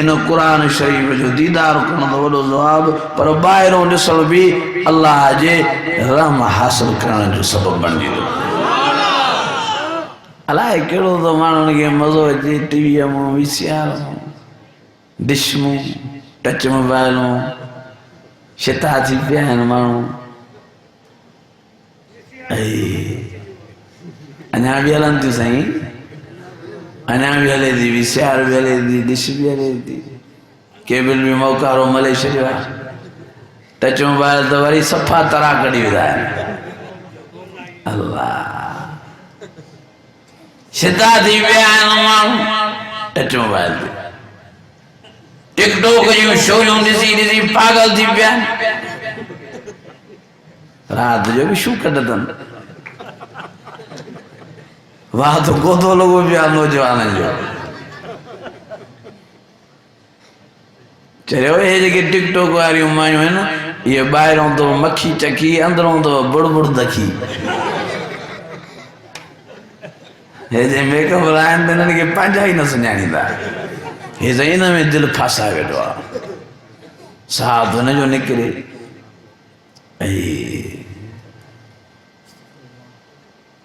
इन कुरान शरीफ जो दीदार करण तो वॾो जवाब पर ॿाहिरों ॾिसण बि अल्लाह जे रहम हासिल करण जो सबब बणिजी थो। अलाए कहिड़ो तो माण्हुनि खे मज़ो अचे टीवीअ मां वीसीआर मां डिश मां टच मोबाइल मां शिता थी पिया आहिनि माण्हू अञा बि हलनि थियूं साईं अञा भी हले थी वीसीआर भी हले थी डिश भी हले थी केबल भी मौकारो मले छॾियो आहे टच मोबाइल तो वरी सफ़ा तरा कढी विधा आहिनि। अल्लाह शिता थी पिया आहिनि माण्हू टच मोबाइल ते टिकटॉक जूं शोयूं ॾिसी ॾिसी पागल थी पिया आहिनि। राति जो भी शू कढ अथनि वाह तो गोदो लोगो पिया नौजवान जो चयो ये जेके टिकटॉक वारियूं मायूं आहिनि ये ॿाहिरों तो मक्खी चकी अंदरों तो बुड़बुड़ दखी हे जे मेकअप लाइन ते इन्हनि खे पंहिंजा ई न सुञाणींदा हे साईं हिन में दिलि फासाए वेठो आहे साह हुनजो निकिरे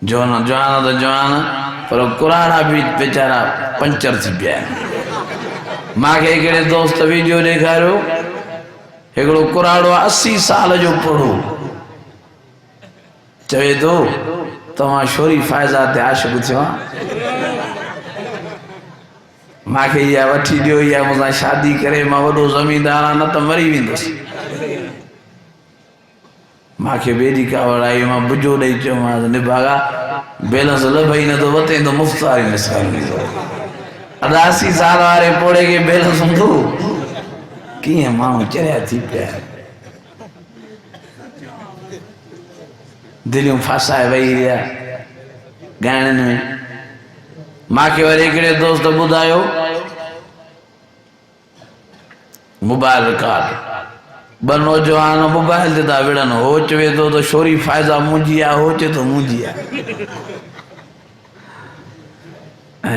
जवान जवान तो जवान पर कुराड़ा भी बेचारा पंचर थी पिया आहिनि। मांखे हिकिड़े दोस्त वीडियो ॾेखारियो हिकिड़ो कुराड़ो 80 साल जो पढ़ो चवे थो तव्हां शोरी फ़ाइज़ा ते आशिक़ थियो मांखे इहा वठी ॾियो या मूंसां शादी करे मां वॾो ज़मींदार आहियां न त मरी वेंदुसि। मांखे बेड़ी कावड़ आई मां बुझो ॾेई चयोमांसि निभागा बैलेंस लभई न तो वते तो मुफ़्त वारी मिसाल 80 साल वारे पोड़े के बैलेंस हूंदो कीअं माण्हू चरिया थी पिया दिलियूं फासाए वेही रहिया ॻाइणनि में। मांखे वरी हिकिड़े दोस्त ॿुधायो मोबाइल रिकॉर्ड ॿ नौजवान मोबाइल ते था विढ़नि हो चवे थो तो शोरी फ़ाइज़ा मुंहिंजी आहे हो चवे थो मुंहिंजी आहे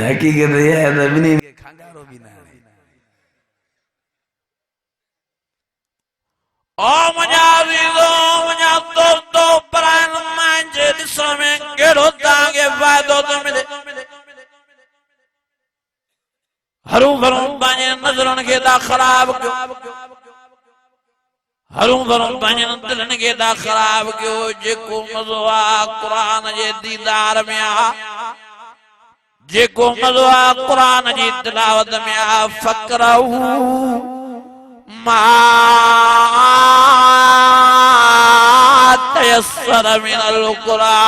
हक़ीक़त इहा आहे त ॿिन्हिनि खे खंगारो बि न आहे। ओ मुंहिंजा अज़ीज़ो मुंहिंजा दोस्तो परायनि मुंहिंजे ॾिसण में कहिड़ो तव्हांखे फ़ाइदो थो मिले हरूं भरूं पंहिंजे नज़रनि खे था ख़राब कयो हरूं भरूं पंहिंजे दिलनि खे था ख़राब कयो जेको मज़ो आहे क़ुरान जे दीदार में आहे जेको मज़ो आहे क़ुरान जी तिलावत में आहे फ़क़रऊ मा तयस्सर मिनल क़ुरान।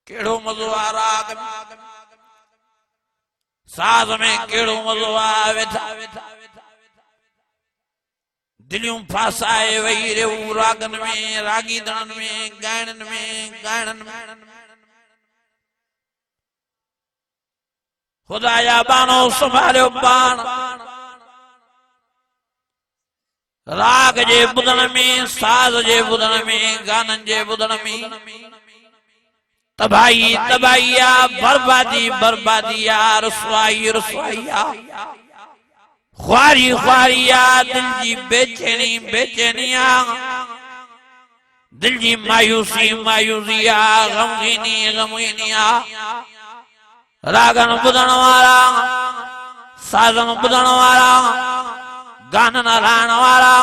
केड़ो मज़ो आहे राग में साज़ में केड़ो मज़ो आहे वेठा दिलियूं फासाए वेही रहूं रागन में रागीदड़न में गायणन में खुदा या बानो संभालियो पाण राग जे बुधन में साज जे बुधन में गानन जे बुधन में तबाही तबाहिया बर्बादी बर्बादिया रसवाई रसवाइया ख्वारी ख्वारिया दिल जी बेचैनी बेचैनिया दिल जी मायूसी मायूसिया गमगीनी गमगीनिया रागन बुधण वारा साजन बुधण वारा गानन हलाइण वारा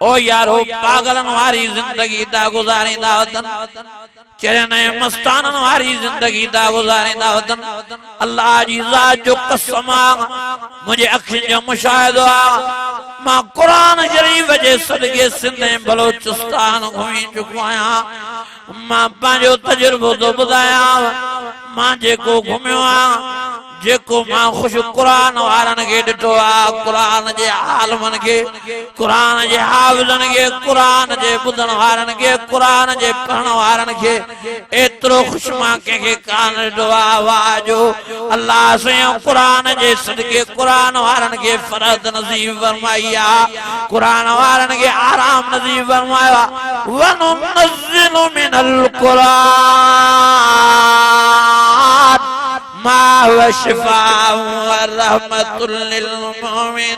ओ यारो पागलन वारी जिंदगी ता गुजारींदा वतन चरन मस्तानन वारी जिंदगी ता गुजारींदा वतन। अल्लाह जी ज़ात जो कसम मुझे अखियुनि जो मुशाहिदो आहे मां कुरान शरीफ जे सदके सिंध बलोचिस्तान घुमी चुको आहियां मां पंहिंजो तजुर्बो थो ॿुधायां मां जेको घुमियो आहियां जेको मां ख़ुशि कुरान वारनि खे ॾिठो आहे कुरान जे आलमनि खे कुरान जे हाफ़िज़न खे क़ुरान जे ॿुधण वारनि खे क़ुरान जे पढ़ण वारनि खे एतिरो ख़ुशमा कंहिंखे कान ॾिठो आहे। वाह जो अल्लाह स्वयं क़ुरान जे सदके क़ुरान वारनि खे फ़रहत नसीब फरमाई आहे, क़ुरान वारनि खे आराम नसीब फरमायो आहे। वनुनज़्ज़िलु मिनल क़ुरान मा हुवा शिफ़ाउन व रहमतुल लिल मुमिनीन।